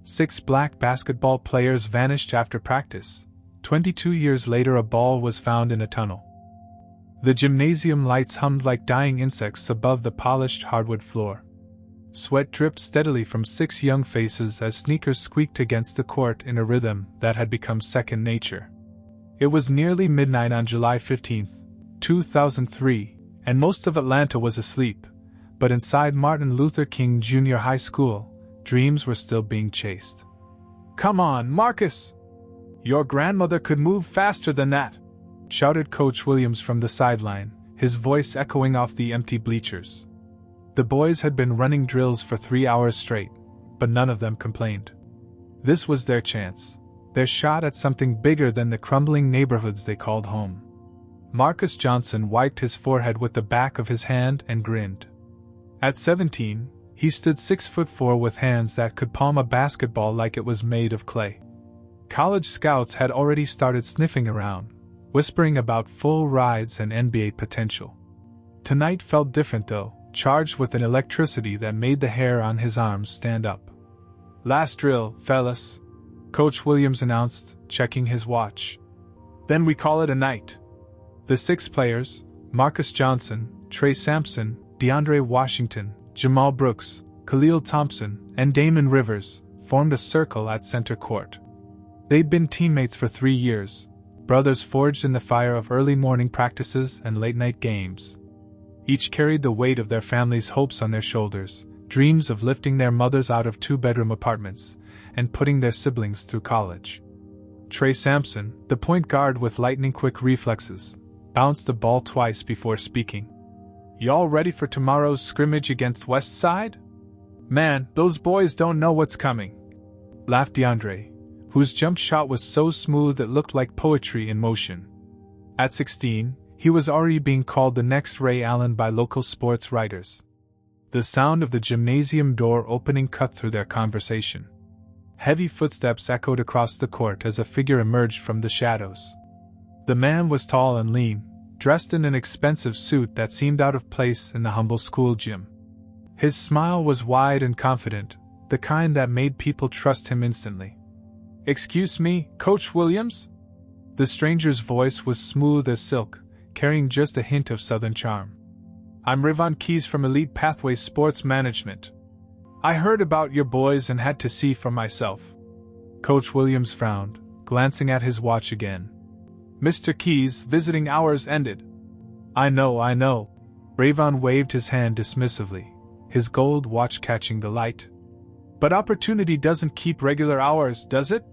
6 black basketball players vanished after practice. 22 years later, a ball was found in a tunnel. The gymnasium lights hummed like dying insects above the polished hardwood floor. Sweat dripped steadily from 6 young faces as sneakers squeaked against the court in a rhythm that had become second nature. It was nearly midnight on July 15, 2003, and most of Atlanta was asleep, but inside Martin Luther King Jr. High School, dreams were still being chased. "Come on, Marcus! Your grandmother could move faster than that!" shouted Coach Williams from the sideline, his voice echoing off the empty bleachers. The boys had been running drills for 3 hours straight, but none of them complained. This was their chance, their shot at something bigger than the crumbling neighborhoods they called home. Marcus Johnson wiped his forehead with the back of his hand and grinned. At 17, he stood 6'4" with hands that could palm a basketball like it was made of clay. College scouts had already started sniffing around, whispering about full rides and NBA potential. Tonight felt different though, charged with an electricity that made the hair on his arms stand up. "Last drill, fellas," Coach Williams announced, checking his watch. "Then we call it a night." The 6 players, Marcus Johnson, Trey Sampson, DeAndre Washington, Jamal Brooks, Khalil Thompson, and Damon Rivers, formed a circle at center court. They'd been teammates for 3 years, brothers forged in the fire of early morning practices and late-night games. Each carried the weight of their family's hopes on their shoulders, dreams of lifting their mothers out of 2-bedroom apartments and putting their siblings through college. Trey Sampson, the point guard with lightning-quick reflexes, bounced the ball twice before speaking. "Y'all ready for tomorrow's scrimmage against West Side?" "Man, those boys don't know what's coming," laughed DeAndre, whose jump shot was so smooth it looked like poetry in motion. At 16, he was already being called the next Ray Allen by local sports writers. The sound of the gymnasium door opening cut through their conversation. Heavy footsteps echoed across the court as a figure emerged from the shadows. The man was tall and lean, dressed in an expensive suit that seemed out of place in the humble school gym. His smile was wide and confident, the kind that made people trust him instantly. "Excuse me, Coach Williams?" The stranger's voice was smooth as silk, carrying just a hint of southern charm. "I'm Rayvon Keys from Elite Pathways Sports Management. I heard about your boys and had to see for myself." Coach Williams frowned, glancing at his watch again. "Mr. Keys, visiting hours ended." I know. Rayvon waved his hand dismissively, his gold watch catching the light. "But opportunity doesn't keep regular hours, does it?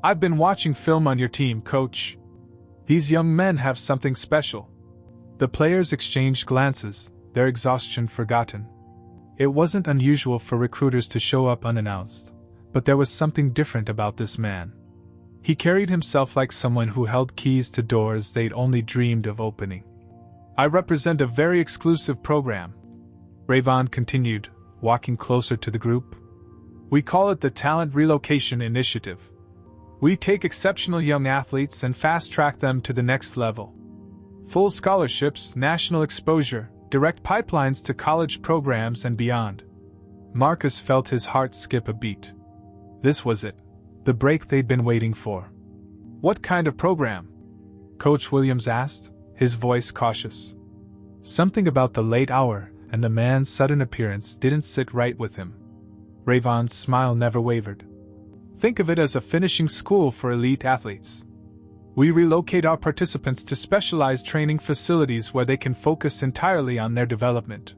I've been watching film on your team, Coach. These young men have something special." The players exchanged glances, their exhaustion forgotten. It wasn't unusual for recruiters to show up unannounced, but there was something different about this man. He carried himself like someone who held keys to doors they'd only dreamed of opening. "I represent a very exclusive program," Rayvon continued, walking closer to the group. "We call it the Talent Relocation Initiative. We take exceptional young athletes and fast-track them to the next level. Full scholarships, national exposure, direct pipelines to college programs and beyond." Marcus felt his heart skip a beat. This was it, the break they'd been waiting for. "What kind of program?" Coach Williams asked, his voice cautious. Something about the late hour and the man's sudden appearance didn't sit right with him. Rayvon's smile never wavered. "Think of it as a finishing school for elite athletes. We relocate our participants to specialized training facilities where they can focus entirely on their development.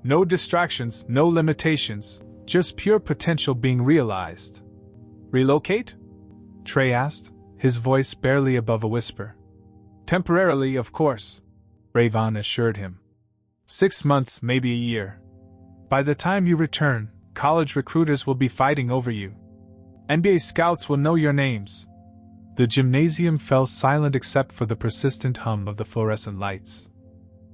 No distractions, no limitations, just pure potential being realized." "Relocate?" Trey asked, his voice barely above a whisper. "Temporarily, of course," Rayvon assured him. 6 months, maybe a year. By the time you return, college recruiters will be fighting over you. NBA scouts will know your names." The gymnasium fell silent except for the persistent hum of the fluorescent lights.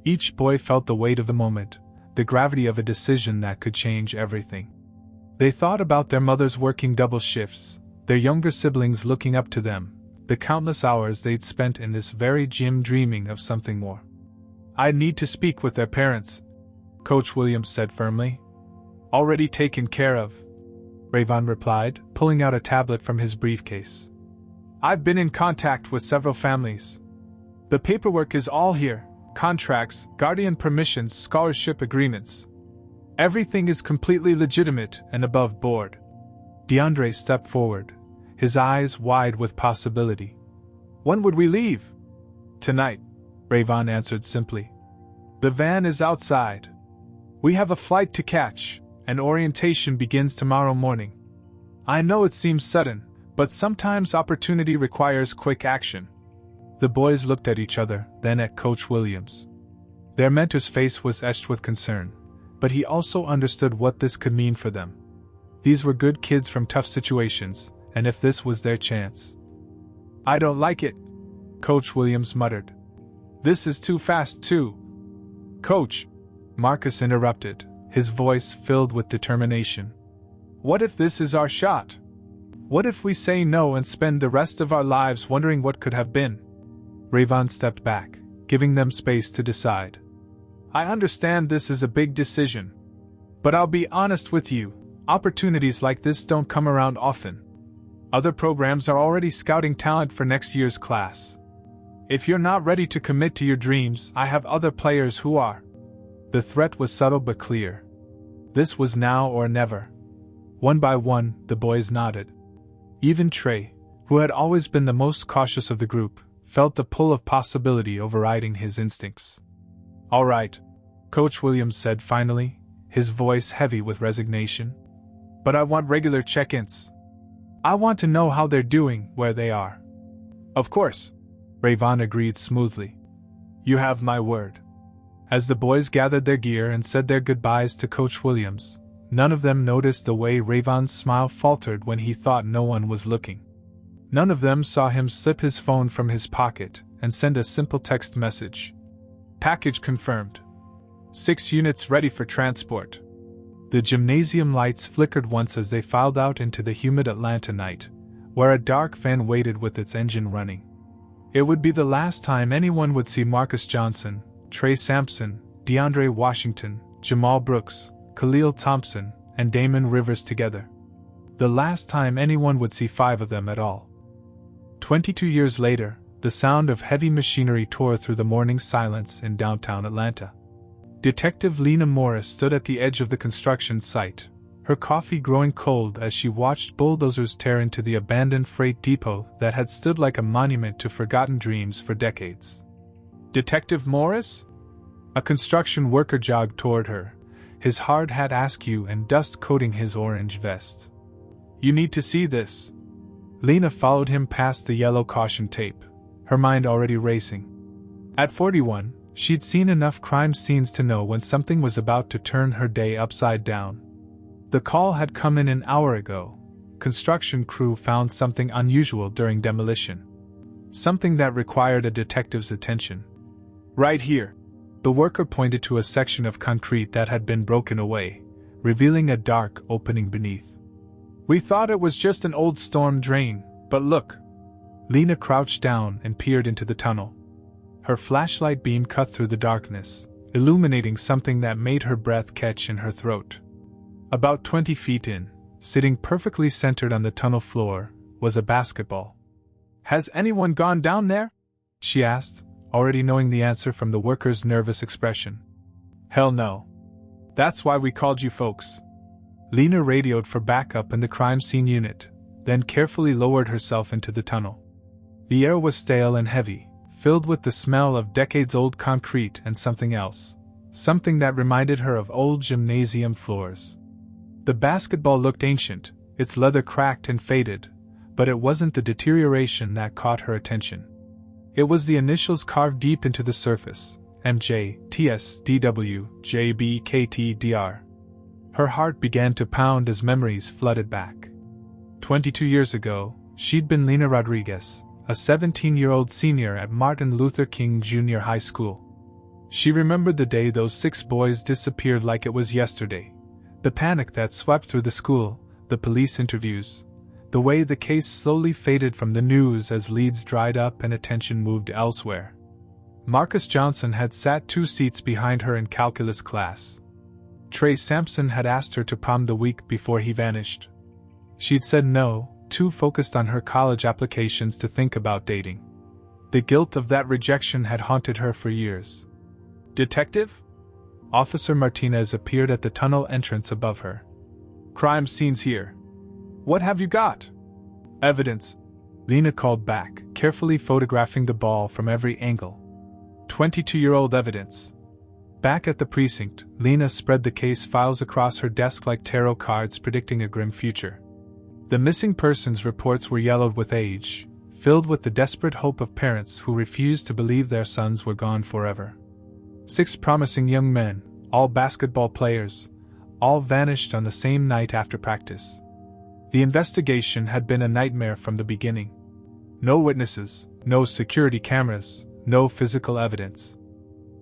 Each boy felt the weight of the moment, the gravity of a decision that could change everything. They thought about their mothers working double shifts, their younger siblings looking up to them, the countless hours they'd spent in this very gym dreaming of something more. "I need to speak with their parents," Coach Williams said firmly. "Already taken care of." Rayvon replied, pulling out a tablet from his briefcase. I've been in contact with several families. The paperwork is all here: contracts, guardian permissions, scholarship agreements. Everything is completely legitimate and above board. DeAndre stepped forward, his eyes wide with possibility. When would we leave? Tonight, Rayvon answered simply. The van is outside. We have a flight to catch, and orientation begins tomorrow morning. I know it seems sudden, but sometimes opportunity requires quick action. The boys looked at each other, then at Coach Williams. Their mentor's face was etched with concern, but he also understood what this could mean for them. These were good kids from tough situations, and if this was their chance. I don't like it, Coach Williams muttered. This is too fast too. Coach, Marcus interrupted, his voice filled with determination. What if this is our shot? What if we say no and spend the rest of our lives wondering what could have been? Rayvon stepped back, giving them space to decide. I understand this is a big decision. But I'll be honest with you, opportunities like this don't come around often. Other programs are already scouting talent for next year's class. If you're not ready to commit to your dreams, I have other players who are. The threat was subtle but clear. This was now or never. One by one, the boys nodded. Even Trey, who had always been the most cautious of the group, felt the pull of possibility overriding his instincts. All right, Coach Williams said finally, his voice heavy with resignation. But I want regular check-ins. I want to know how they're doing, where they are. Of course, Rayvon agreed smoothly. You have my word. As the boys gathered their gear and said their goodbyes to Coach Williams, none of them noticed the way Rayvon's smile faltered when he thought no one was looking. None of them saw him slip his phone from his pocket and send a simple text message. Package confirmed. 6 units ready for transport. The gymnasium lights flickered once as they filed out into the humid Atlanta night, where a dark van waited with its engine running. It would be the last time anyone would see Marcus Johnson, Trey Sampson, DeAndre Washington, Jamal Brooks, Khalil Thompson, and Damon Rivers together. The last time anyone would see 5 of them at all. 22 years later, the sound of heavy machinery tore through the morning silence in downtown Atlanta. Detective Lena Morris stood at the edge of the construction site, her coffee growing cold as she watched bulldozers tear into the abandoned freight depot that had stood like a monument to forgotten dreams for decades. Detective Morris? A construction worker jogged toward her, his hard hat askew and dust coating his orange vest. You need to see this. Lena followed him past the yellow caution tape, her mind already racing. At 41, she'd seen enough crime scenes to know when something was about to turn her day upside down. The call had come in an hour ago. Construction crew found something unusual during demolition. Something that required a detective's attention. Right here. The worker pointed to a section of concrete that had been broken away, revealing a dark opening beneath. We thought it was just an old storm drain, but look. Lena crouched down and peered into the tunnel. Her flashlight beam cut through the darkness, illuminating something that made her breath catch in her throat. About 20 feet in, sitting perfectly centered on the tunnel floor, was a basketball. Has anyone gone down there? She asked, already knowing the answer from the worker's nervous expression. Hell no. That's why we called you folks. Lena radioed for backup in the crime scene unit, then carefully lowered herself into the tunnel. The air was stale and heavy, filled with the smell of decades-old concrete and something else, something that reminded her of old gymnasium floors. The basketball looked ancient, its leather cracked and faded, but it wasn't the deterioration that caught her attention. It was the initials carved deep into the surface, MJ, TS, DW, JB, KT, DR. Her heart began to pound as memories flooded back. 22 years ago, she'd been Lena Rodriguez, a 17-year-old senior at Martin Luther King Jr. High School. She remembered the day those 6 boys disappeared like it was yesterday. The panic that swept through the school, the police interviews, the way the case slowly faded from the news as leads dried up and attention moved elsewhere. Marcus Johnson had sat 2 seats behind her in calculus class. Trey Sampson had asked her to prom the week before he vanished. She'd said no, too focused on her college applications to think about dating. The guilt of that rejection had haunted her for years. "Detective?" Officer Martinez appeared at the tunnel entrance above her. "Crime scene's here. What have you got?" "Evidence," Lena called back, carefully photographing the ball from every angle. 22-year-old evidence. Back at the precinct, Lena spread the case files across her desk like tarot cards predicting a grim future. The missing persons reports were yellowed with age, filled with the desperate hope of parents who refused to believe their sons were gone forever. 6 promising young men, all basketball players, all vanished on the same night after practice. The investigation had been a nightmare from the beginning. No witnesses, no security cameras, no physical evidence.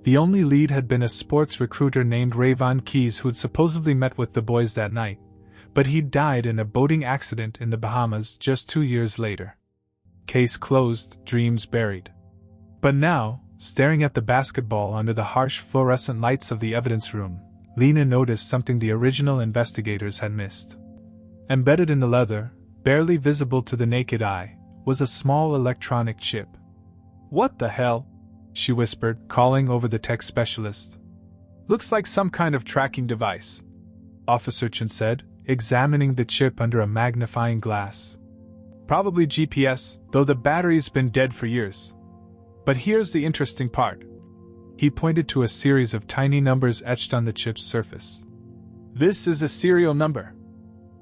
The only lead had been a sports recruiter named Rayvon Keys who'd supposedly met with the boys that night, but he'd died in a boating accident in the Bahamas just 2 years later. Case closed, dreams buried. But now, staring at the basketball under the harsh fluorescent lights of the evidence room, Lena noticed something the original investigators had missed. Embedded in the leather, barely visible to the naked eye, was a small electronic chip. "What the hell?" she whispered, calling over the tech specialist. "Looks like some kind of tracking device," Officer Chen said, examining the chip under a magnifying glass. "Probably GPS, though the battery's been dead for years. But here's the interesting part." He pointed to a series of tiny numbers etched on the chip's surface. "This is a serial number."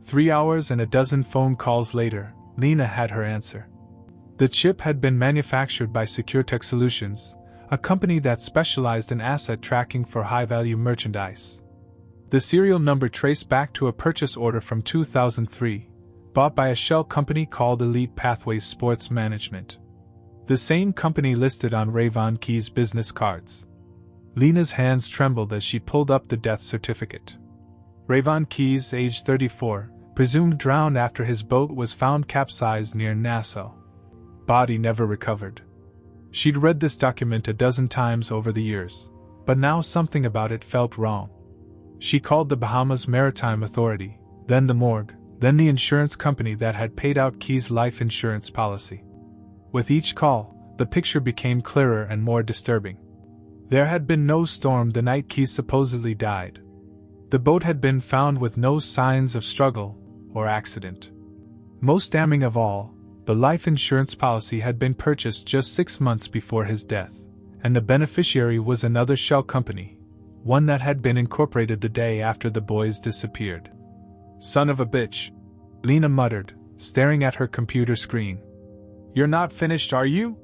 3 hours and a dozen phone calls later, Lena had her answer. The chip had been manufactured by SecureTech Solutions, a company that specialized in asset tracking for high-value merchandise. The serial number traced back to a purchase order from 2003, bought by a shell company called Elite Pathways Sports Management. The same company listed on Rayvon Keys' business cards. Lena's hands trembled as she pulled up the death certificate. Rayvon Keys, age 34, presumed drowned after his boat was found capsized near Nassau. Body never recovered. She'd read this document a dozen times over the years, but now something about it felt wrong. She called the Bahamas Maritime Authority, then the morgue, then the insurance company that had paid out Keys' life insurance policy. With each call, the picture became clearer and more disturbing. There had been no storm the night Keys supposedly died. The boat had been found with no signs of struggle or accident. Most damning of all, the life insurance policy had been purchased just 6 months before his death, and the beneficiary was another shell company, one that had been incorporated the day after the boys disappeared. "Son of a bitch," Lena muttered, staring at her computer screen. "You're not finished, are you?"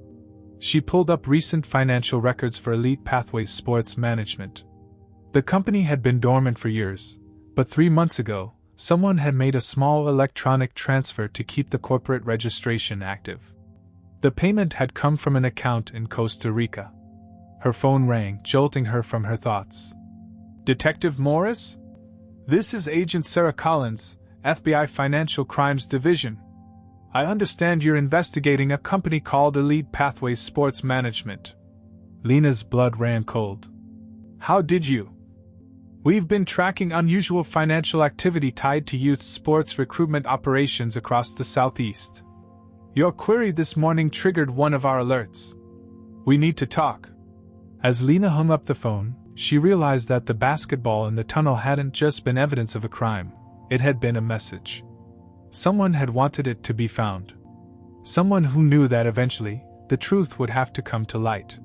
She pulled up recent financial records for Elite Pathways Sports Management. The company had been dormant for years, but 3 months ago, someone had made a small electronic transfer to keep the corporate registration active. The payment had come from an account in Costa Rica. Her phone rang, jolting her from her thoughts. "Detective Morris? This is Agent Sarah Collins, FBI Financial Crimes Division. I understand you're investigating a company called Elite Pathways Sports Management." Lena's blood ran cold. "How did you?" "We've been tracking unusual financial activity tied to youth sports recruitment operations across the Southeast. Your query this morning triggered one of our alerts. We need to talk." As Lena hung up the phone, she realized that the basketball in the tunnel hadn't just been evidence of a crime, it had been a message. Someone had wanted it to be found. Someone who knew that eventually, the truth would have to come to light.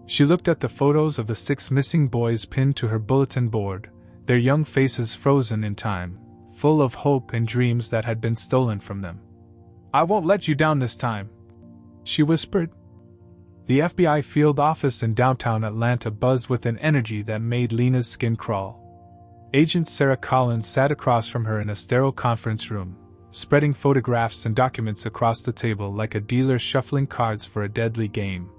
She looked at the photos of the 6 missing boys pinned to her bulletin board, their young faces frozen in time, full of hope and dreams that had been stolen from them. "I won't let you down this time," she whispered. The FBI field office in downtown Atlanta buzzed with an energy that made Lena's skin crawl. Agent Sarah Collins sat across from her in a sterile conference room, spreading photographs and documents across the table like a dealer shuffling cards for a deadly game.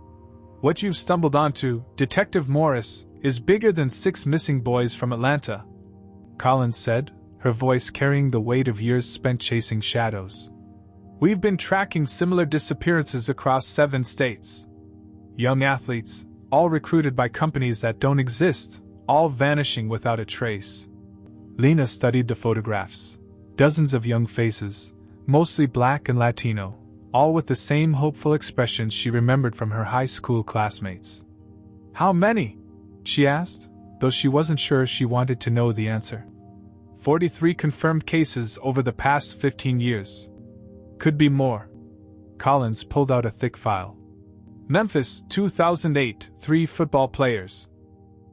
"What you've stumbled onto, Detective Morris, is bigger than 6 missing boys from Atlanta," Collins said, her voice carrying the weight of years spent chasing shadows. "We've been tracking similar disappearances across 7 states. Young athletes, all recruited by companies that don't exist, all vanishing without a trace." Lena studied the photographs. Dozens of young faces, mostly black and Latino, all with the same hopeful expressions she remembered from her high school classmates. "How many?" she asked, though she wasn't sure she wanted to know the answer. 43 confirmed cases over the past 15 years. Could be more. Collins pulled out a thick file. Memphis, 2008, 3 football players.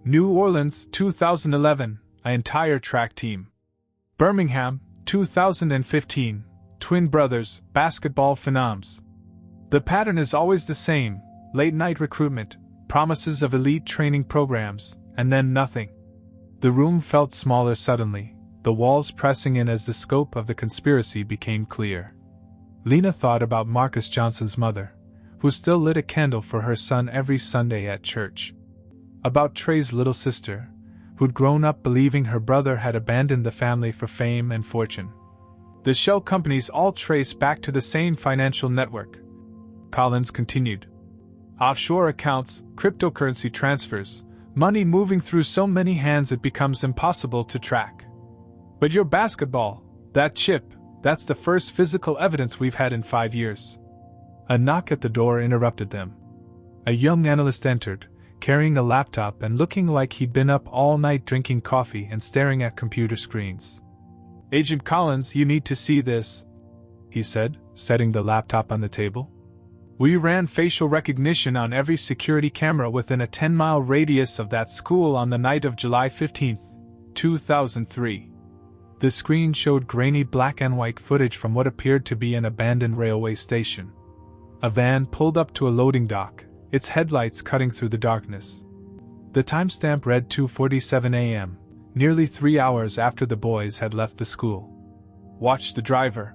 New Orleans, 2011, an entire track team. Birmingham, 2015, twin brothers, basketball phenoms. The pattern is always the same: late-night recruitment, promises of elite training programs, and then nothing. The room felt smaller suddenly, the walls pressing in as the scope of the conspiracy became clear. Lena thought about Marcus Johnson's mother, who still lit a candle for her son every Sunday at church. About Trey's little sister, who'd grown up believing her brother had abandoned the family for fame and fortune. The shell companies all trace back to the same financial network. Collins continued. Offshore accounts, cryptocurrency transfers, money moving through so many hands it becomes impossible to track. But your basketball, that chip, that's the first physical evidence we've had in 5 years. A knock at the door interrupted them. A young analyst entered, carrying a laptop and looking like he'd been up all night drinking coffee and staring at computer screens. "Agent Collins, you need to see this," he said, setting the laptop on the table. "We ran facial recognition on every security camera within a 10-mile radius of that school on the night of July 15, 2003. The screen showed grainy black and white footage from what appeared to be an abandoned railway station. A van pulled up to a loading dock, its headlights cutting through the darkness. The timestamp read 2:47 a.m., nearly 3 hours after the boys had left the school. "Watch the driver,"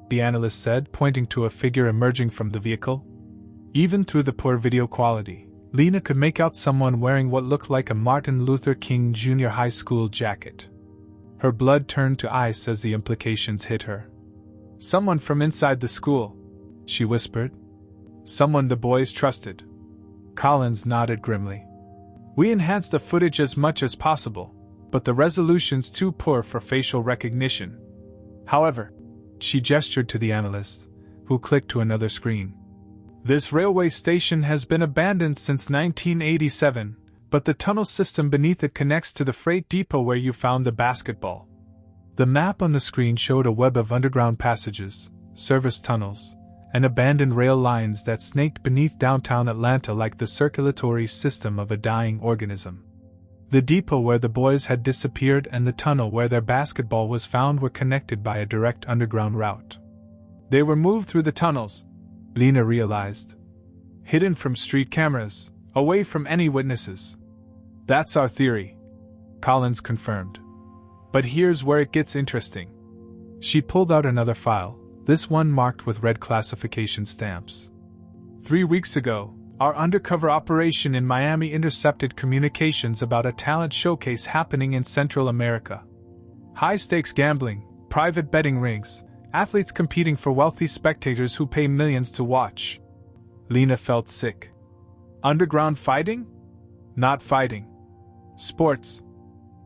the analyst said, pointing to a figure emerging from the vehicle. Even through the poor video quality, Lena could make out someone wearing what looked like a Martin Luther King Jr. high school jacket. Her blood turned to ice as the implications hit her. "Someone from inside the school," she whispered. "Someone the boys trusted." Collins nodded grimly. "We enhanced the footage as much as possible, but the resolution's too poor for facial recognition. However," she gestured to the analyst, who clicked to another screen. "This railway station has been abandoned since 1987, but the tunnel system beneath it connects to the freight depot where you found the basketball." The map on the screen showed a web of underground passages, service tunnels, and abandoned rail lines that snaked beneath downtown Atlanta like the circulatory system of a dying organism. The depot where the boys had disappeared and the tunnel where their basketball was found were connected by a direct underground route. They were moved through the tunnels, Lena realized. Hidden from street cameras, away from any witnesses. "That's our theory," Collins confirmed. "But here's where it gets interesting." She pulled out another file, this one marked with red classification stamps. 3 weeks ago, our undercover operation in Miami intercepted communications about a talent showcase happening in Central America. High-stakes gambling, private betting rings, athletes competing for wealthy spectators who pay millions to watch. Lena felt sick. Underground fighting? Not fighting. Sports.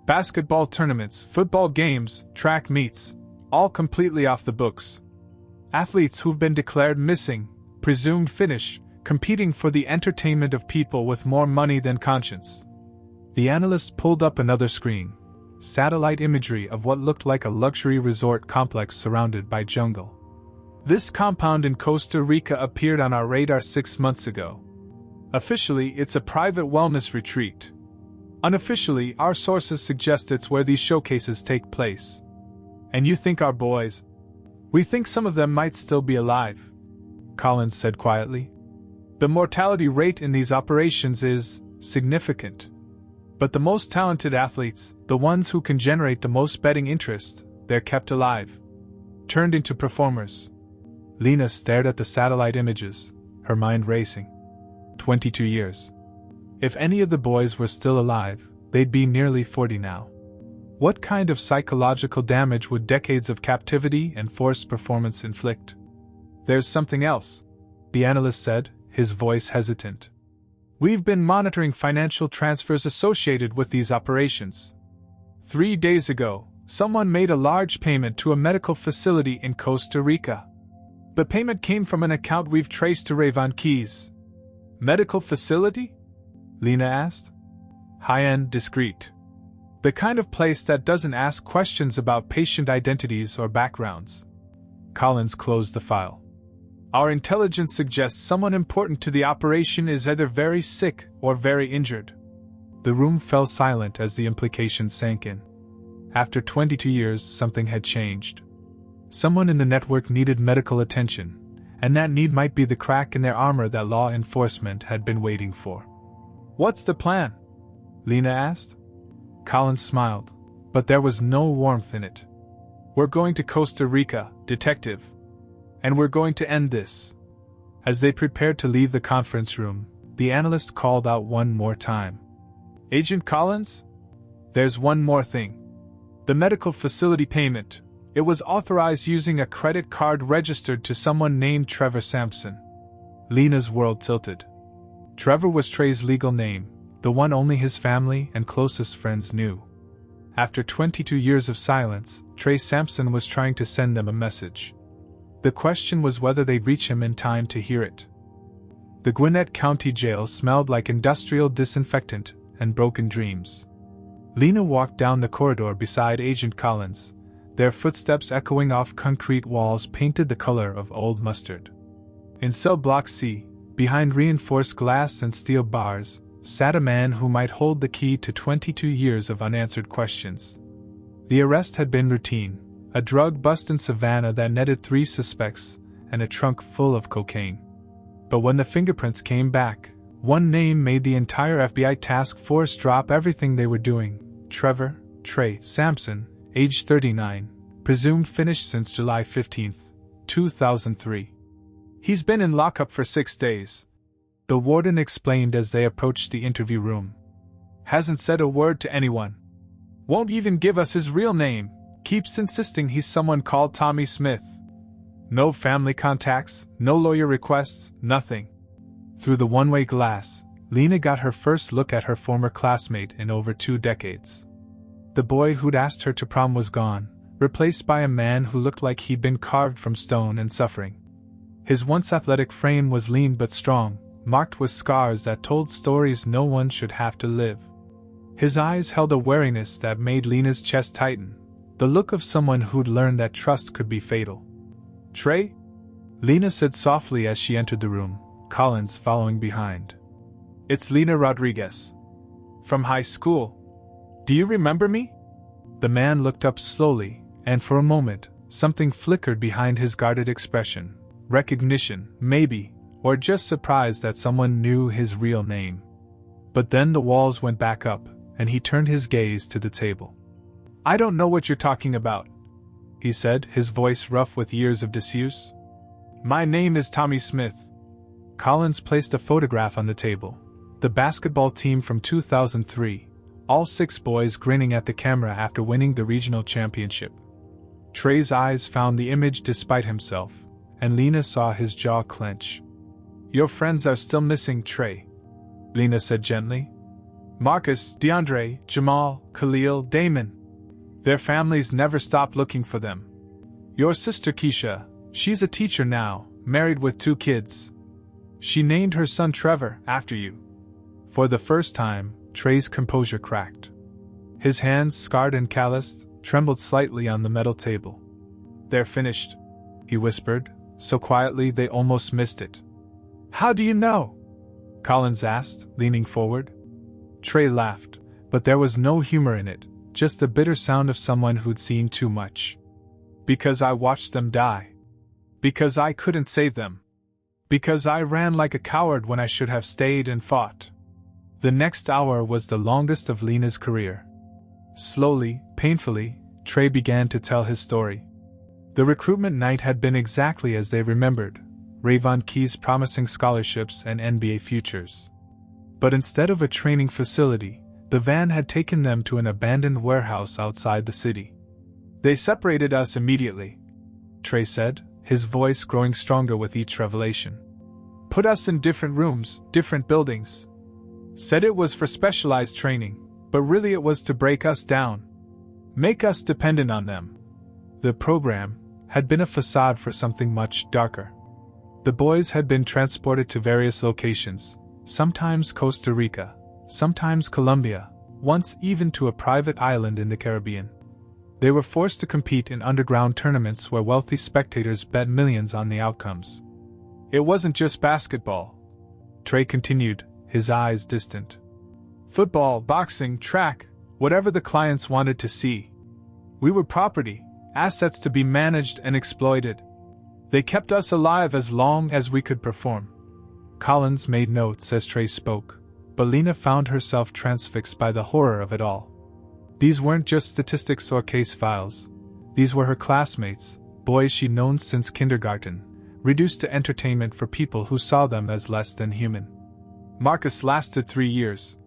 Basketball tournaments, football games, track meets, all completely off the books. Athletes who've been declared missing, presumed finished, competing for the entertainment of people with more money than conscience. The analyst pulled up another screen, satellite imagery of what looked like a luxury resort complex surrounded by jungle. "This compound in Costa Rica appeared on our radar 6 months ago. Officially, it's a private wellness retreat. Unofficially, our sources suggest it's where these showcases take place. And you think our boys? We think some of them might still be alive," Collins said quietly. "The mortality rate in these operations is significant. But the most talented athletes, the ones who can generate the most betting interest, they're kept alive. Turned into performers." Lena stared at the satellite images, her mind racing. 22 years. If any of the boys were still alive, they'd be nearly 40 now. What kind of psychological damage would decades of captivity and forced performance inflict? "There's something else," the analyst said, his voice hesitant. "We've been monitoring financial transfers associated with these operations. 3 days ago, Someone made a large payment to a medical facility in Costa Rica. The payment came from an account we've traced to Ray Keys. Medical facility? Lena asked. High-end, discreet. The kind of place that doesn't ask questions about patient identities or backgrounds. Collins closed the file. Our intelligence suggests someone important to the operation is either very sick or very injured. The room fell silent as the implications sank in. After 22 years, something had changed. Someone in the network needed medical attention, and that need might be the crack in their armor that law enforcement had been waiting for. What's the plan? Lena asked. Collins smiled, but there was no warmth in it. We're going to Costa Rica, detective. And we're going to end this. As they prepared to leave the conference room, the analyst called out one more time. Agent Collins? There's one more thing. The medical facility payment. It was authorized using a credit card registered to someone named Trevor Sampson. Lena's world tilted. Trevor was Trey's legal name, the one only his family and closest friends knew. After 22 years of silence, Trey Sampson was trying to send them a message. The question was whether they'd reach him in time to hear it. The Gwinnett County Jail smelled like industrial disinfectant and broken dreams. Lena walked down the corridor beside Agent Collins, their footsteps echoing off concrete walls painted the color of old mustard. In cell block C, behind reinforced glass and steel bars, sat a man who might hold the key to 22 years of unanswered questions. The arrest had been routine, a drug bust in Savannah that netted 3 suspects, and a trunk full of cocaine. But when the fingerprints came back, one name made the entire FBI task force drop everything they were doing. Trey Sampson, age 39, presumed finished since July 15, 2003. He's been in lockup for 6 days. The warden explained as they approached the interview room. Hasn't said a word to anyone. Won't even give us his real name. Keeps insisting he's someone called Tommy Smith. No family contacts, no lawyer requests, nothing. Through the one-way glass, Lena got her first look at her former classmate in over 2 decades. The boy who'd asked her to prom was gone, replaced by a man who looked like he'd been carved from stone and suffering. His once athletic frame was lean but strong, marked with scars that told stories no one should have to live. His eyes held a wariness that made Lena's chest tighten, the look of someone who'd learned that trust could be fatal. Trey? Lena said softly as she entered the room, Collins following behind. It's Lena Rodriguez. From high school. Do you remember me? The man looked up slowly, and for a moment, something flickered behind his guarded expression. Recognition, maybe, or just surprise that someone knew his real name. But then the walls went back up, and he turned his gaze to the table. I don't know what you're talking about, he said, his voice rough with years of disuse. My name is Tommy Smith. Collins placed a photograph on the table. The basketball team from 2003, all 6 boys grinning at the camera after winning the regional championship. Trey's eyes found the image despite himself, and Lena saw his jaw clench. Your friends are still missing, Trey, Lena said gently. Marcus, DeAndre, Jamal, Khalil, Damon. Their families never stopped looking for them. Your sister Keisha, she's a teacher now, married with 2 kids. She named her son Trevor after you. For the first time, Trey's composure cracked. His hands, scarred and calloused, trembled slightly on the metal table. They're finished, he whispered, so quietly they almost missed it. How do you know? Collins asked, leaning forward. Trey laughed, but there was no humor in it, just the bitter sound of someone who'd seen too much. Because I watched them die. Because I couldn't save them. Because I ran like a coward when I should have stayed and fought. The next hour was the longest of Lena's career. Slowly, painfully, Trey began to tell his story. The recruitment night had been exactly as they remembered, Ray Keys promising scholarships and NBA futures. But instead of a training facility, the van had taken them to an abandoned warehouse outside the city. They separated us immediately, Trey said, his voice growing stronger with each revelation. Put us in different rooms, different buildings. Said it was for specialized training, but really it was to break us down. Make us dependent on them. The program had been a facade for something much darker. The boys had been transported to various locations, sometimes Costa Rica, sometimes Colombia, once even to a private island in the Caribbean. They were forced to compete in underground tournaments where wealthy spectators bet millions on the outcomes. It wasn't just basketball, Trey continued, his eyes distant. Football, boxing, track, whatever the clients wanted to see. We were property, assets to be managed and exploited. They kept us alive as long as we could perform. Collins made notes as Trey spoke, but Lena found herself transfixed by the horror of it all. These weren't just statistics or case files. These were her classmates, boys she'd known since kindergarten, reduced to entertainment for people who saw them as less than human. Marcus lasted 3 years,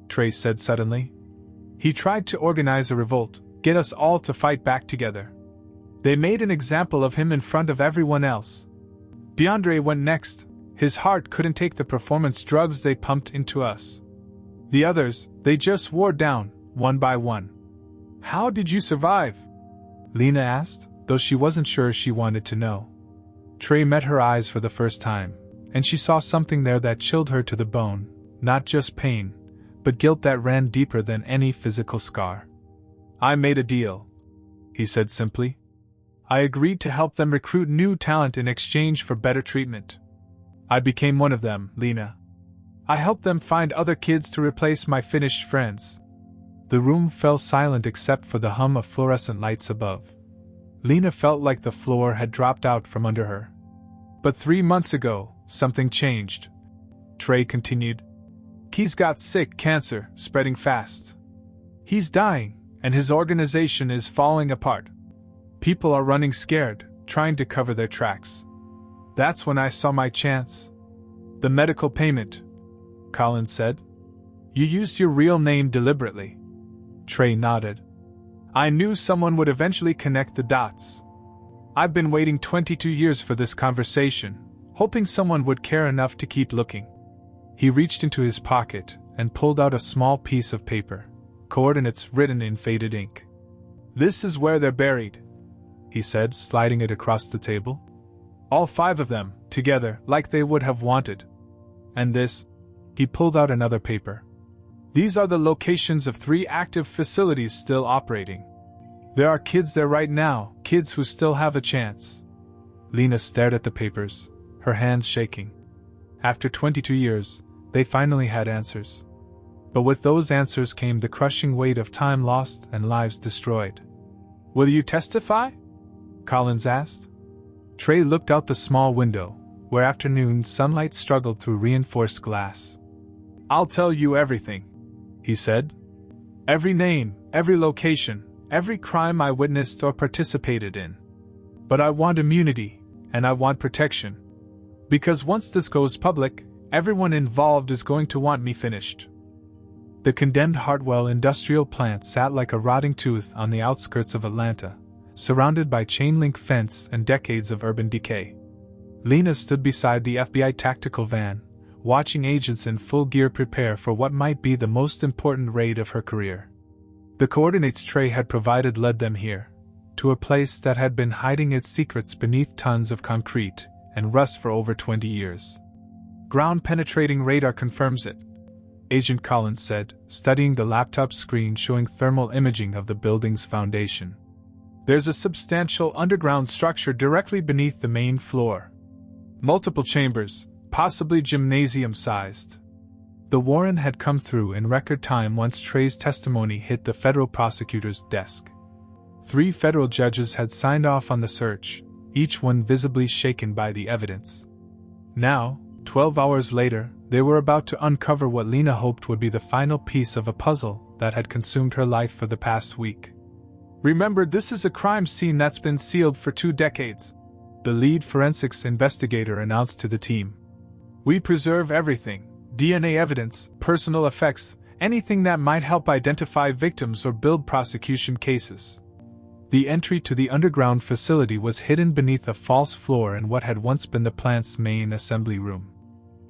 Trey said suddenly. He tried to organize a revolt, get us all to fight back together. They made an example of him in front of everyone else. DeAndre went next. His heart couldn't take the performance drugs they pumped into us. The others, they just wore down, one by one. How did you survive? Lena asked, though she wasn't sure she wanted to know. Trey met her eyes for the first time, and she saw something there that chilled her to the bone, not just pain, but guilt that ran deeper than any physical scar. I made a deal, he said simply. I agreed to help them recruit new talent in exchange for better treatment. I became one of them, Lena. I helped them find other kids to replace my finished friends. The room fell silent except for the hum of fluorescent lights above. Lena felt like the floor had dropped out from under her. But 3 months ago, something changed. Trey continued. He's got sick, cancer, spreading fast. He's dying, and his organization is falling apart. People are running scared, trying to cover their tracks. That's when I saw my chance. The medical payment, Collins said. You used your real name deliberately. Trey nodded. I knew someone would eventually connect the dots. I've been waiting 22 years for this conversation, hoping someone would care enough to keep looking. He reached into his pocket and pulled out a small piece of paper, coordinates written in faded ink. This is where they're buried, he said, sliding it across the table. All 5 of them, together, like they would have wanted. And this, he pulled out another paper. These are the locations of 3 active facilities still operating. There are kids there right now, kids who still have a chance. Lena stared at the papers, her hands shaking. After 22 years, they finally had answers. But with those answers came the crushing weight of time lost and lives destroyed. Will you testify? Collins asked. Trey looked out the small window, where afternoon sunlight struggled through reinforced glass. I'll tell you everything, he said. Every name, every location, every crime I witnessed or participated in. But I want immunity, and I want protection. Because once this goes public, everyone involved is going to want me finished. The condemned Hartwell industrial plant sat like a rotting tooth on the outskirts of Atlanta, surrounded by chain-link fence and decades of urban decay. Lena stood beside the FBI tactical van, watching agents in full gear prepare for what might be the most important raid of her career. The coordinates Trey had provided led them here, to a place that had been hiding its secrets beneath tons of concrete and rust for over 20 years. Ground-penetrating radar confirms it, Agent Collins said, studying the laptop screen showing thermal imaging of the building's foundation. There's a substantial underground structure directly beneath the main floor. Multiple chambers, possibly gymnasium-sized. The warrant had come through in record time once Trey's testimony hit the federal prosecutor's desk. 3 federal judges had signed off on the search, each one visibly shaken by the evidence. Now, 12 hours later, they were about to uncover what Lena hoped would be the final piece of a puzzle that had consumed her life for the past week. Remember, this is a crime scene that's been sealed for 2 decades, the lead forensics investigator announced to the team. We preserve everything, DNA evidence, personal effects, anything that might help identify victims or build prosecution cases. The entry to the underground facility was hidden beneath a false floor in what had once been the plant's main assembly room.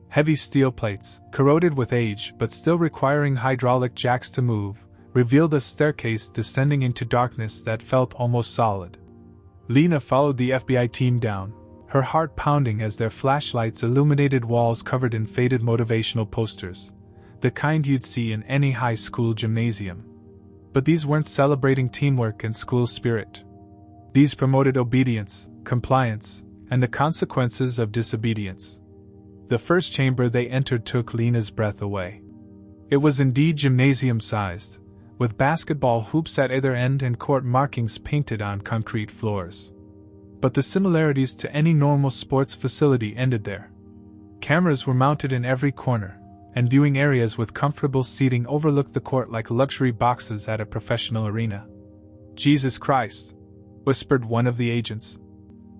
Heavy steel plates, corroded with age but still requiring hydraulic jacks to move, revealed a staircase descending into darkness that felt almost solid. Lena followed the FBI team down, her heart pounding as their flashlights illuminated walls covered in faded motivational posters, the kind you'd see in any high school gymnasium. But these weren't celebrating teamwork and school spirit. These promoted obedience, compliance, and the consequences of disobedience. The first chamber they entered took Lena's breath away. It was indeed gymnasium-sized, with basketball hoops at either end and court markings painted on concrete floors. But the similarities to any normal sports facility ended there. Cameras were mounted in every corner, and viewing areas with comfortable seating overlooked the court like luxury boxes at a professional arena. "Jesus Christ," whispered one of the agents.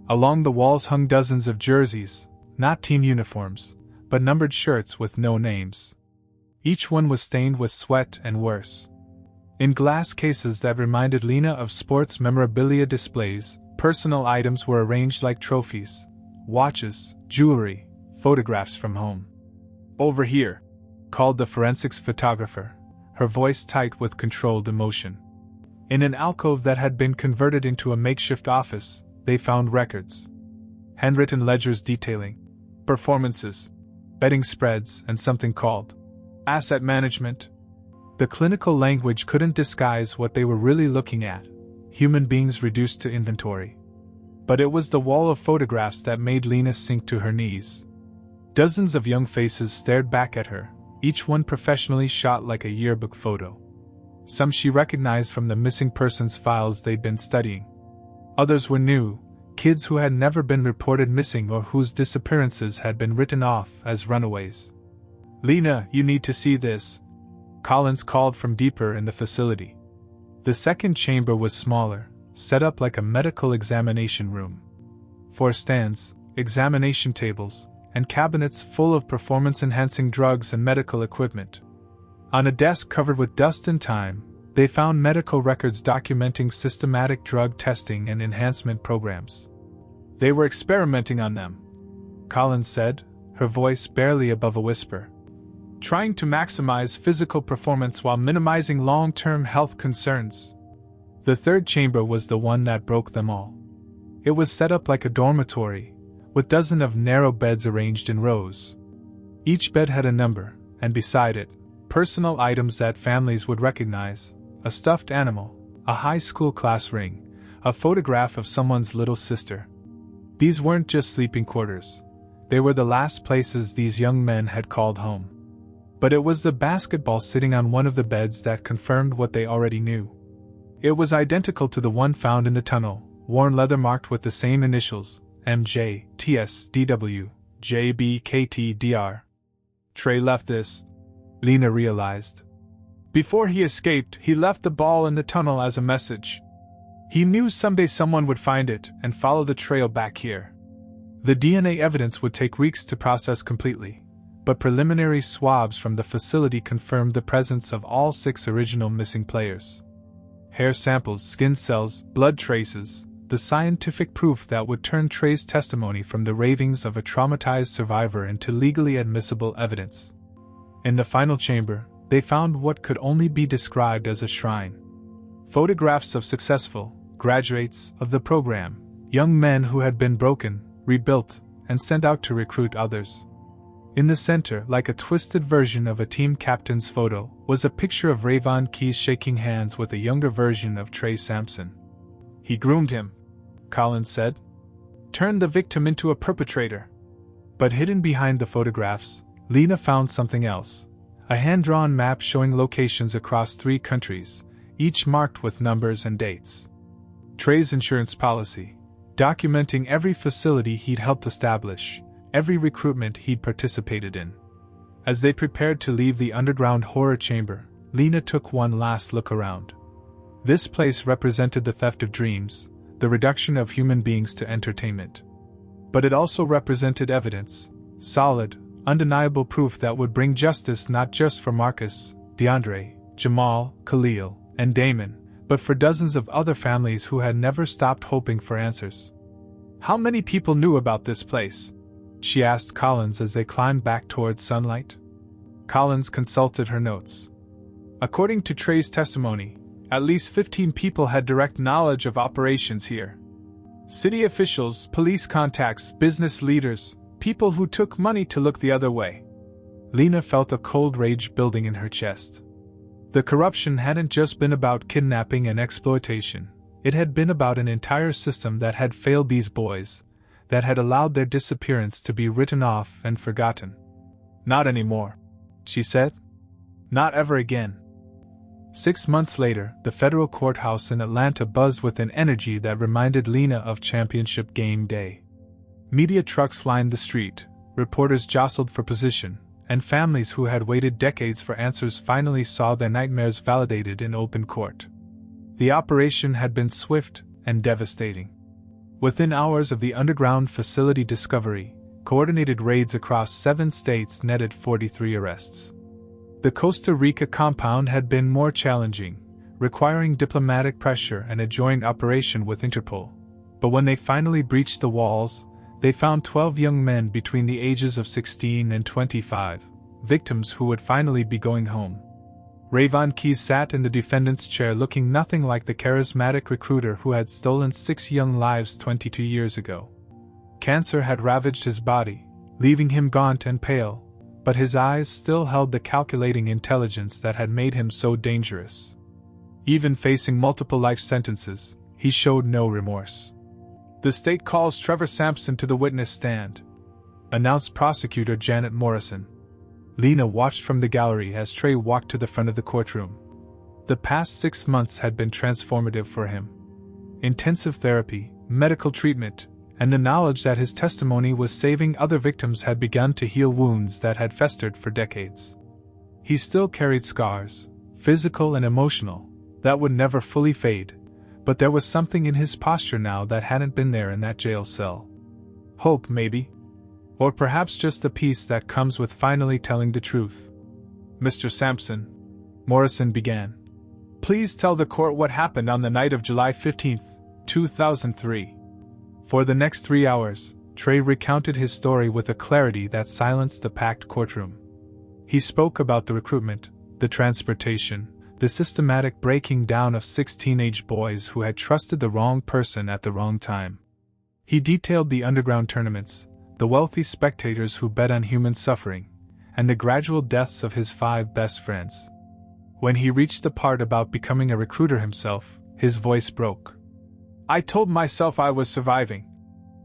Along the walls hung dozens of jerseys, not team uniforms, but numbered shirts with no names. Each one was stained with sweat and worse. In glass cases that reminded Lena of sports memorabilia displays, personal items were arranged like trophies: watches, jewelry, photographs from home. "Over here," called the forensics photographer, her voice tight with controlled emotion. In an alcove that had been converted into a makeshift office, they found records. Handwritten ledgers detailing performances, betting spreads, and something called asset management. The clinical language couldn't disguise what they were really looking at: human beings reduced to inventory. But it was the wall of photographs that made Lena sink to her knees. Dozens of young faces stared back at her, each one professionally shot like a yearbook photo. Some she recognized from the missing persons files they'd been studying. Others were new, kids who had never been reported missing or whose disappearances had been written off as runaways. "Lena, you need to see this," Collins called from deeper in the facility. The second chamber was smaller, set up like a medical examination room. 4 stands, examination tables, and cabinets full of performance-enhancing drugs and medical equipment. On a desk covered with dust and time, they found medical records documenting systematic drug testing and enhancement programs. "They were experimenting on them," Collins said, her voice barely above a whisper. "Trying to maximize physical performance while minimizing long-term health concerns." The third chamber was the one that broke them all. It was set up like a dormitory, with dozens of narrow beds arranged in rows. Each bed had a number, and beside it, personal items that families would recognize: a stuffed animal, a high school class ring, a photograph of someone's little sister. These weren't just sleeping quarters. They were the last places these young men had called home. But it was the basketball sitting on one of the beds that confirmed what they already knew. It was identical to the one found in the tunnel, worn leather marked with the same initials: MJ, TS, DW, JB, KT, DR. Trey left this, Lena realized. Before he escaped, he left the ball in the tunnel as a message. He knew someday someone would find it and follow the trail back here. The DNA evidence would take weeks to process completely, but preliminary swabs from the facility confirmed the presence of all 6 original missing players. Hair samples, skin cells, blood traces, the scientific proof that would turn Trey's testimony from the ravings of a traumatized survivor into legally admissible evidence. In the final chamber, they found what could only be described as a shrine. Photographs of successful graduates of the program, young men who had been broken, rebuilt, and sent out to recruit others. In the center, like a twisted version of a team captain's photo, was a picture of Rayvon Keys shaking hands with a younger version of Trey Sampson. "He groomed him," Collins said. "Turned the victim into a perpetrator." But hidden behind the photographs, Lena found something else: a hand-drawn map showing locations across 3 countries, each marked with numbers and dates. Trey's insurance policy, documenting every facility he'd helped establish, every recruitment he'd participated in. As they prepared to leave the underground horror chamber, Lena took one last look around. This place represented the theft of dreams, the reduction of human beings to entertainment. But it also represented evidence, solid, undeniable proof that would bring justice not just for Marcus, DeAndre, Jamal, Khalil, and Damon, but for dozens of other families who had never stopped hoping for answers. "How many people knew about this place?" she asked Collins as they climbed back towards sunlight. Collins consulted her notes. According to Trey's testimony, at least 15 people had direct knowledge of operations here. City officials, police contacts, business leaders, people who took money to look the other way. Lena felt a cold rage building in her chest. The corruption hadn't just been about kidnapping and exploitation, it had been about an entire system that had failed these boys, that had allowed their disappearance to be written off and forgotten. Not anymore, she said. Not ever again. 6 months later, the federal courthouse in Atlanta buzzed with an energy that reminded Lena of championship game day. Media trucks lined the street, reporters jostled for position, and families who had waited decades for answers finally saw their nightmares validated in open court. The operation had been swift and devastating. Within hours of the underground facility discovery, coordinated raids across 7 states netted 43 arrests. The Costa Rica compound had been more challenging, requiring diplomatic pressure and a joint operation with Interpol. But when they finally breached the walls, they found 12 young men between the ages of 16 and 25, victims who would finally be going home. Rayvon Keys sat in the defendant's chair looking nothing like the charismatic recruiter who had stolen 6 young lives 22 years ago. Cancer had ravaged his body, leaving him gaunt and pale, but his eyes still held the calculating intelligence that had made him so dangerous. Even facing multiple life sentences, he showed no remorse. "The state calls Trevor Sampson to the witness stand," announced prosecutor Janet Morrison. Lena watched from the gallery as Trey walked to the front of the courtroom. The past 6 months had been transformative for him. Intensive therapy, medical treatment, and the knowledge that his testimony was saving other victims had begun to heal wounds that had festered for decades. He still carried scars, physical and emotional, that would never fully fade, but there was something in his posture now that hadn't been there in that jail cell. Hope, maybe? Or perhaps just the peace that comes with finally telling the truth. "Mr. Sampson," Morrison began, "please tell the court what happened on the night of July 15, 2003. For the next 3 hours, Trey recounted his story with a clarity that silenced the packed courtroom. He spoke about the recruitment, the transportation, the systematic breaking down of 6 teenage boys who had trusted the wrong person at the wrong time. He detailed the underground tournaments, the wealthy spectators who bet on human suffering, and the gradual deaths of his 5 best friends. When he reached the part about becoming a recruiter himself, his voice broke. "I told myself I was surviving,"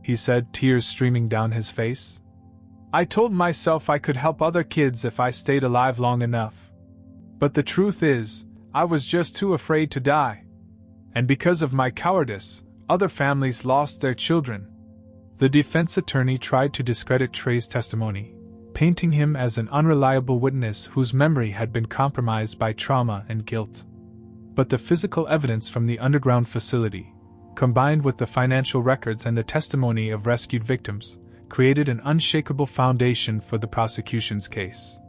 he said, tears streaming down his face. "I told myself I could help other kids if I stayed alive long enough. But the truth is, I was just too afraid to die. And because of my cowardice, other families lost their children." The defense attorney tried to discredit Trey's testimony, painting him as an unreliable witness whose memory had been compromised by trauma and guilt. But the physical evidence from the underground facility, combined with the financial records and the testimony of rescued victims, created an unshakable foundation for the prosecution's case.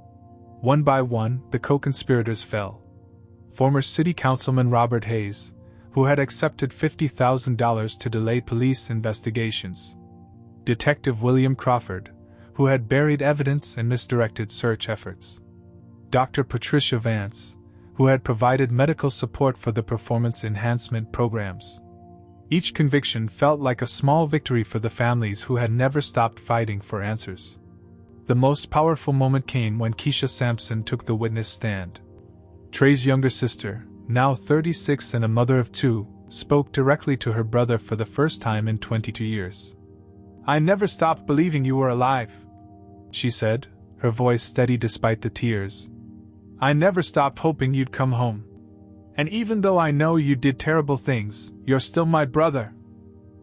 One by one, the co-conspirators fell. Former City Councilman Robert Hayes, who had accepted $50,000 to delay police investigations. Detective William Crawford, who had buried evidence and misdirected search efforts. Dr. Patricia Vance, who had provided medical support for the performance enhancement programs. Each conviction felt like a small victory for the families who had never stopped fighting for answers. The most powerful moment came when Keisha Sampson took the witness stand. Trey's younger sister, now 36 and a mother of 2, spoke directly to her brother for the first time in 22 years. "I never stopped believing you were alive," she said, her voice steady despite the tears. "I never stopped hoping you'd come home. And even though I know you did terrible things, you're still my brother.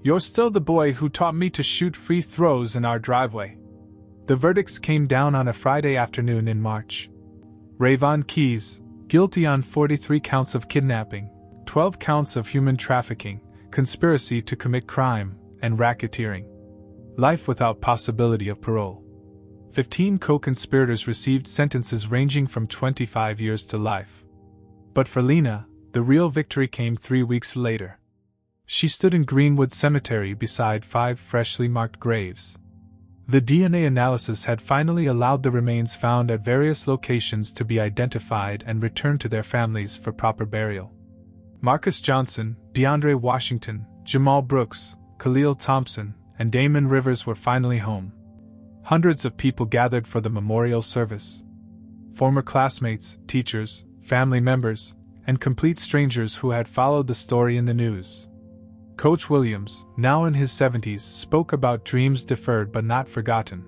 You're still the boy who taught me to shoot free throws in our driveway." The verdicts came down on a Friday afternoon in March. Rayvon Keys, guilty on 43 counts of kidnapping, 12 counts of human trafficking, conspiracy to commit crime, and racketeering. Life without possibility of parole. 15 co-conspirators received sentences ranging from 25 years to life. But for Lena, the real victory came 3 weeks later. She stood in Greenwood Cemetery beside 5 freshly marked graves. The DNA analysis had finally allowed the remains found at various locations to be identified and returned to their families for proper burial. Marcus Johnson, DeAndre Washington, Jamal Brooks, Khalil Thompson, and Damon Rivers were finally home. Hundreds of people gathered for the memorial service. Former classmates, teachers, family members, and complete strangers who had followed the story in the news. Coach Williams, now in his 70s, spoke about dreams deferred but not forgotten.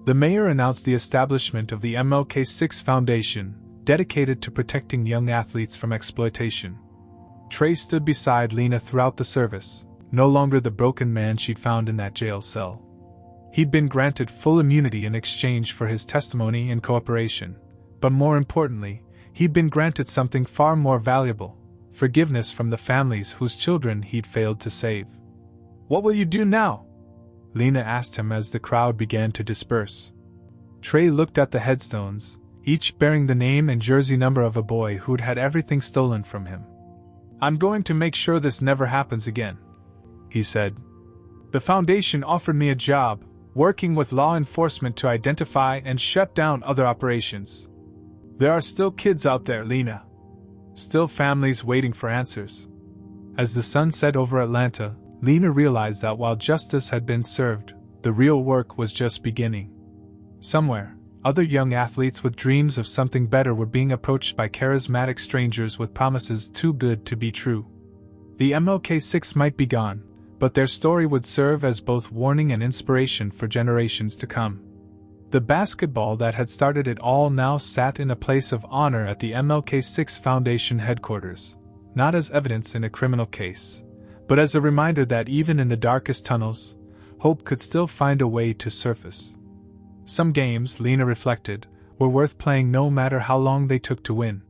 The mayor announced the establishment of the MLK6 Foundation, dedicated to protecting young athletes from exploitation. Trey stood beside Lena throughout the service, no longer the broken man she'd found in that jail cell. He'd been granted full immunity in exchange for his testimony and cooperation, but more importantly, he'd been granted something far more valuable: forgiveness from the families whose children he'd failed to save. "What will you do now?" Lena asked him as the crowd began to disperse. Trey looked at the headstones, each bearing the name and jersey number of a boy who'd had everything stolen from him. "I'm going to make sure this never happens again," he said. "The foundation offered me a job, working with law enforcement to identify and shut down other operations. There are still kids out there, Lena. Still families waiting for answers." As the sun set over Atlanta, Lena realized that while justice had been served, the real work was just beginning. Somewhere, other young athletes with dreams of something better were being approached by charismatic strangers with promises too good to be true. The MLK6 might be gone, but their story would serve as both warning and inspiration for generations to come. The basketball that had started it all now sat in a place of honor at the MLK6 Foundation headquarters, not as evidence in a criminal case, but as a reminder that even in the darkest tunnels, hope could still find a way to surface. Some games, Lena reflected, were worth playing no matter how long they took to win.